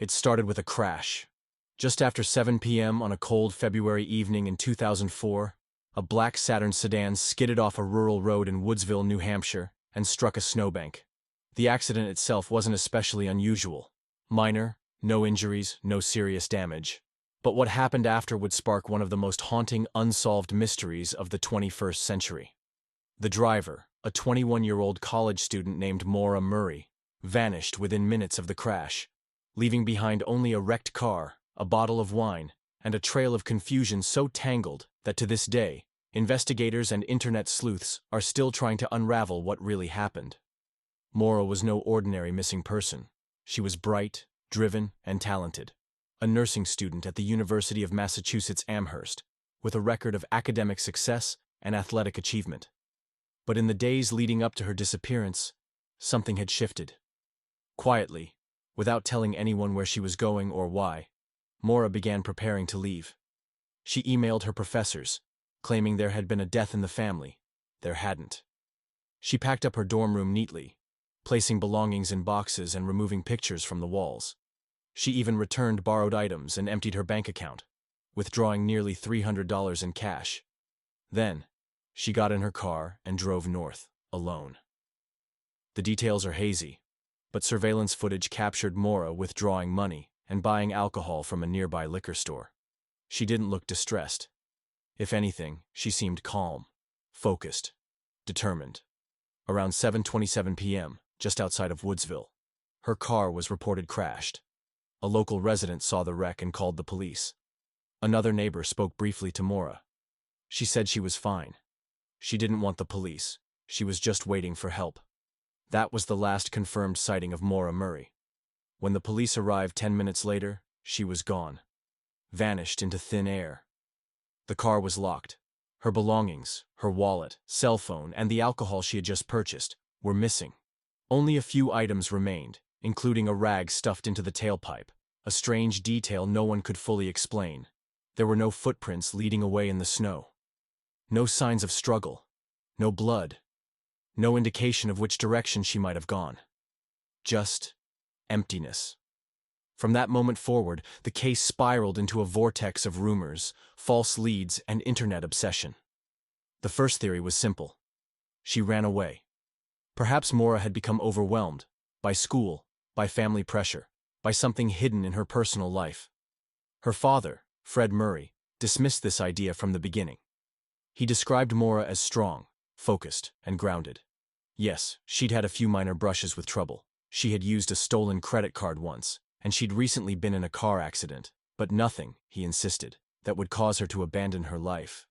It started with a crash. Just after 7 p.m. on a cold February evening in 2004, a black Saturn sedan skidded off a rural road in Woodsville, New Hampshire, and struck a snowbank. The accident itself wasn't especially unusual. Minor, no injuries, no serious damage. But what happened after would spark one of the most haunting unsolved mysteries of the 21st century. The driver, a 21-year-old college student named Maura Murray, vanished within minutes of the crash, leaving behind only a wrecked car, a bottle of wine, and a trail of confusion so tangled that to this day, investigators and internet sleuths are still trying to unravel what really happened. Maura was no ordinary missing person. She was bright, driven, and talented. A nursing student at the University of Massachusetts Amherst, with a record of academic success and athletic achievement. But in the days leading up to her disappearance, something had shifted. Quietly, without telling anyone where she was going or why, Maura began preparing to leave. She emailed her professors, claiming there had been a death in the family. There hadn't. She packed up her dorm room neatly, placing belongings in boxes and removing pictures from the walls. She even returned borrowed items and emptied her bank account, withdrawing nearly $300 in cash. Then, she got in her car and drove north, alone. The details are hazy, but surveillance footage captured Maura withdrawing money and buying alcohol from a nearby liquor store. She didn't look distressed. If anything, she seemed calm, focused, determined. Around 7:27 p.m., just outside of Woodsville, her car was reported crashed. A local resident saw the wreck and called the police. Another neighbor spoke briefly to Maura. She said she was fine. She didn't want the police. She was just waiting for help. That was the last confirmed sighting of Maura Murray. When the police arrived 10 minutes later, she was gone. Vanished into thin air. The car was locked. Her belongings, her wallet, cell phone, and the alcohol she had just purchased were missing. Only a few items remained, including a rag stuffed into the tailpipe, a strange detail no one could fully explain. There were no footprints leading away in the snow. No signs of struggle. No blood. No indication of which direction she might have gone. Just emptiness. From that moment forward, the case spiraled into a vortex of rumors, false leads, and internet obsession. The first theory was simple. She ran away. Perhaps Maura had become overwhelmed by school, by family pressure, by something hidden in her personal life. Her father, Fred Murray, dismissed this idea from the beginning. He described Maura as strong, focused, and grounded. Yes, she'd had a few minor brushes with trouble. She had used a stolen credit card once, and she'd recently been in a car accident, but nothing, he insisted, that would cause her to abandon her life.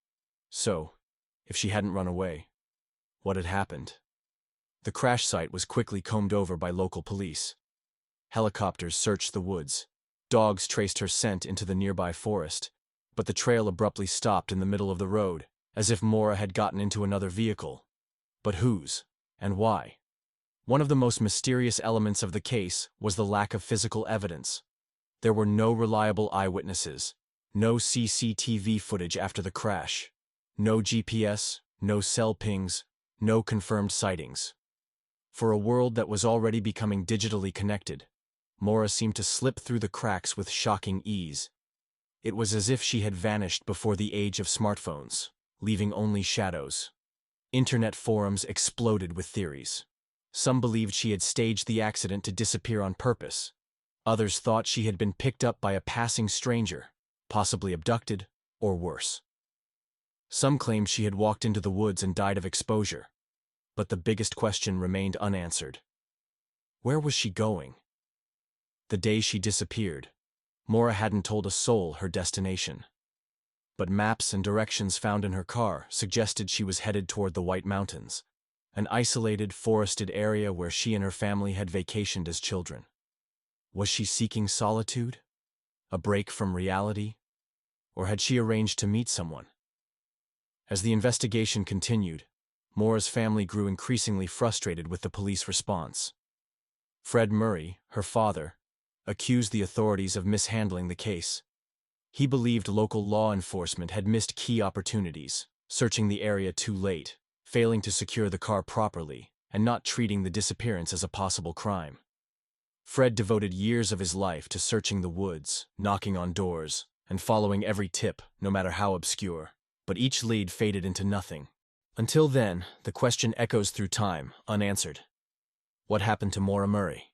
So, if she hadn't run away, what had happened? The crash site was quickly combed over by local police. Helicopters searched the woods. Dogs traced her scent into the nearby forest, but the trail abruptly stopped in the middle of the road, as if Maura had gotten into another vehicle. But whose? And why? One of the most mysterious elements of the case was the lack of physical evidence. There were no reliable eyewitnesses, no CCTV footage after the crash, no GPS, no cell pings, no confirmed sightings. For a world that was already becoming digitally connected, Maura seemed to slip through the cracks with shocking ease. It was as if she had vanished before the age of smartphones, leaving only shadows. Internet forums exploded with theories. Some believed she had staged the accident to disappear on purpose. Others thought she had been picked up by a passing stranger, possibly abducted, or worse. Some claimed she had walked into the woods and died of exposure. But the biggest question remained unanswered. Where was she going? The day she disappeared, Maura hadn't told a soul her destination. But maps and directions found in her car suggested she was headed toward the White Mountains, an isolated, forested area where she and her family had vacationed as children. Was she seeking solitude? A break from reality? Or had she arranged to meet someone? As the investigation continued, Maura's family grew increasingly frustrated with the police response. Fred Murray, her father, accused the authorities of mishandling the case. He believed local law enforcement had missed key opportunities, searching the area too late, failing to secure the car properly, and not treating the disappearance as a possible crime. Fred devoted years of his life to searching the woods, knocking on doors, and following every tip, no matter how obscure. But each lead faded into nothing. Until then, the question echoes through time, unanswered. What happened to Maura Murray?